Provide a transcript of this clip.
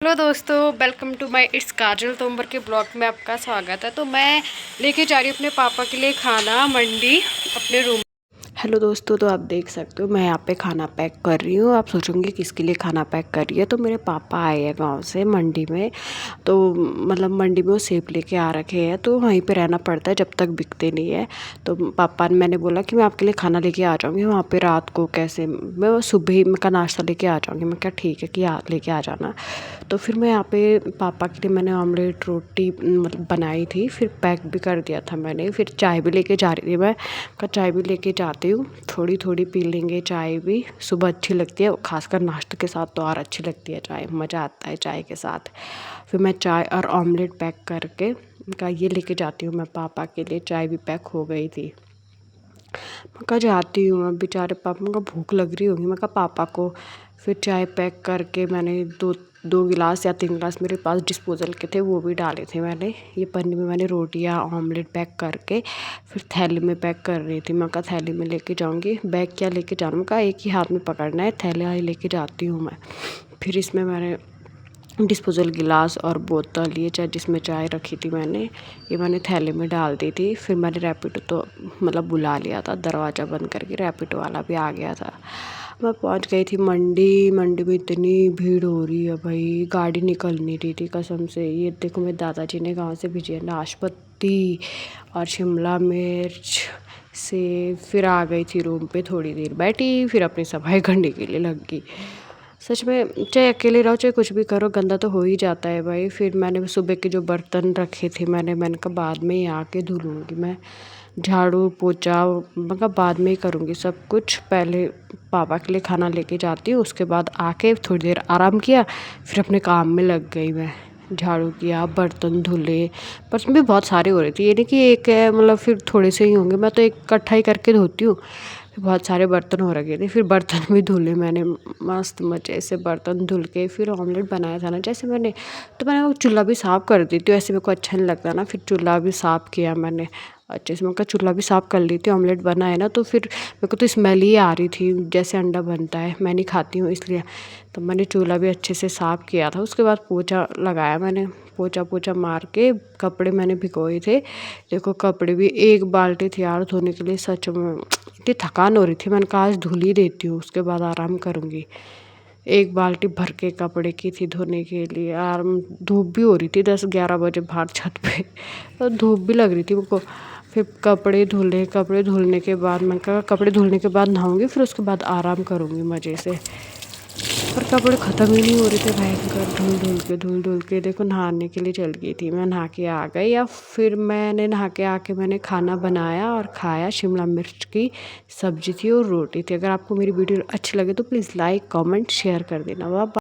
Hello दोस्तों, welcome to my it's काजल तोमर के blog में आपका स्वागत है। तो मैं लेके जा रही हूँ अपने पापा के लिए खाना मंडी अपने रूम। हेलो दोस्तों, तो आप देख सकते हो मैं यहाँ पे खाना पैक कर रही हूँ। आप सोचोगे किसके लिए खाना पैक कर रही है, तो मेरे पापा आए हैं गांव से मंडी में। तो मतलब मंडी में वो सेब लेके आ रखे हैं, तो वहीं पे रहना पड़ता है जब तक बिकते नहीं है। तो पापा ने मैंने बोला कि मैं आपके लिए खाना लेके आ जाऊँगी वहाँ पे रात को, कैसे मैं वो सुबह ही का नाश्ता लेके आ जाऊँगी। मैं क्या ठीक है कि लेके आ जाना। तो फिर मैं यहाँ पे पापा के लिए मैंने ऑमलेट रोटी मतलब बनाई थी, फिर पैक भी कर दिया था मैंने। फिर चाय भी लेके जा रही थी मैं, का चाय भी लेके जाती हूँ, थोड़ी थोड़ी पी लेंगे चाय भी। सुबह अच्छी लगती है, खासकर नाश्ते के साथ तो और अच्छी लगती है चाय, मज़ा आता है चाय के साथ। फिर मैं चाय और ऑमलेट पैक करके का ये लेके जाती हूँ मैं पापा के लिए। चाय भी पैक हो गई थी। मैं कहा जाती हूँ, अब बेचारे पापा को भूख लग रही होगी। मैं कहा पापा को फिर चाय पैक करके मैंने दो दो गिलास या 3 गिलास मेरे पास डिस्पोज़ल के थे, वो भी डाले थे मैंने। ये पन्नी में मैंने रोटियां ऑमलेट पैक करके फिर थैली में पैक कर रही थी। मैं कहा थैली में लेके जाऊँगी, बैग क्या लेके जाना। मैं कहा एक ही हाथ में पकड़ना है, थैली ही लेके जाती हूँ मैं। फिर इसमें मैंने डिस्पोजल गिलास और बोतल, ये चाय जिसमें चाय रखी थी मैंने, ये मैंने थैले में डाल दी थी। फिर मैंने रैपिडो तो मतलब बुला लिया था, दरवाज़ा बंद करके रैपिडो वाला भी आ गया था। मैं पहुंच गई थी मंडी। मंडी में इतनी भीड़ हो रही है भाई, गाड़ी निकल नहीं रही थी कसम से। ये देखो मेरे दादाजी ने गाँव से भेजी है नाशपाती और शिमला मिर्च से। फिर आ गई थी रूम पे, थोड़ी देर बैठी, फिर अपनी सफाई करने के लिए लग गई। सच में चाहे अकेले रहो चाहे कुछ भी करो, गंदा तो हो ही जाता है भाई। फिर मैंने सुबह के जो बर्तन रखे थे मैंने कहा बाद में ही आके धुल लूँगी मैं। झाड़ू पोछा मैं कहा बाद में ही करूँगी सब कुछ, पहले पापा के लिए खाना लेके जाती हूँ, उसके बाद आके थोड़ी देर आराम किया, फिर अपने काम में लग गई मैं। झाड़ू किया, बर्तन धुले। बर्तन भी बहुत सारे हो रहे थे, ये नहीं कि एक है मतलब फिर थोड़े से ही होंगे, मैं तो एक इकट्ठा ही करके धोती हूँ। बहुत सारे बर्तन हो रखे थे, फिर बर्तन भी धुले मैंने मस्त मज़े से। बर्तन धुल के फिर ऑमलेट बनाया था ना जैसे मैंने, तो मैंने वो चूल्हा भी साफ़ कर दी थी, ऐसे मेरे को अच्छा नहीं लगता ना। फिर चूल्हा भी साफ़ किया मैंने अच्छे से। मैं कहा चूल्हा भी साफ़ कर ली थी, ऑमलेट बना है ना। तो फिर मेरे को तो स्मेल ही आ रही थी जैसे अंडा बनता है, मैं नहीं खाती हूँ इसलिए। तो मैंने चूल्हा भी अच्छे से साफ़ किया था। उसके बाद पोछा लगाया मैंने, पोछा मार के कपड़े मैंने भिगोए थे। देखो कपड़े भी 1 बाल्टी थी यार धोने के लिए। सच में इतनी थकान हो रही थी, मैंने कहा आज धुल ही देती हूँ, उसके बाद आराम करूँगी। 1 बाल्टी भर के कपड़े की थी धोने के लिए यार। धूप भी हो रही थी 10-11 बजे बाहर छत पे, और धूप भी लग रही थी मुझको। फिर कपड़े धुले, कपड़े धुलने के बाद मैं कहा कपड़े धुलने के बाद नहाऊंगी, फिर उसके बाद आराम करूँगी मज़े से। पर कपड़े ख़त्म ही नहीं हो रहे थे भयंकर, धुल धुल के देखो नहाने के लिए चल गई थी मैं। नहा के आ गई, या फिर मैंने नहा के आके मैंने खाना बनाया और खाया। शिमला मिर्च की सब्ज़ी थी और रोटी थी। अगर आपको मेरी वीडियो अच्छी लगे तो प्लीज़ लाइक कमेंट शेयर कर देना। वाह।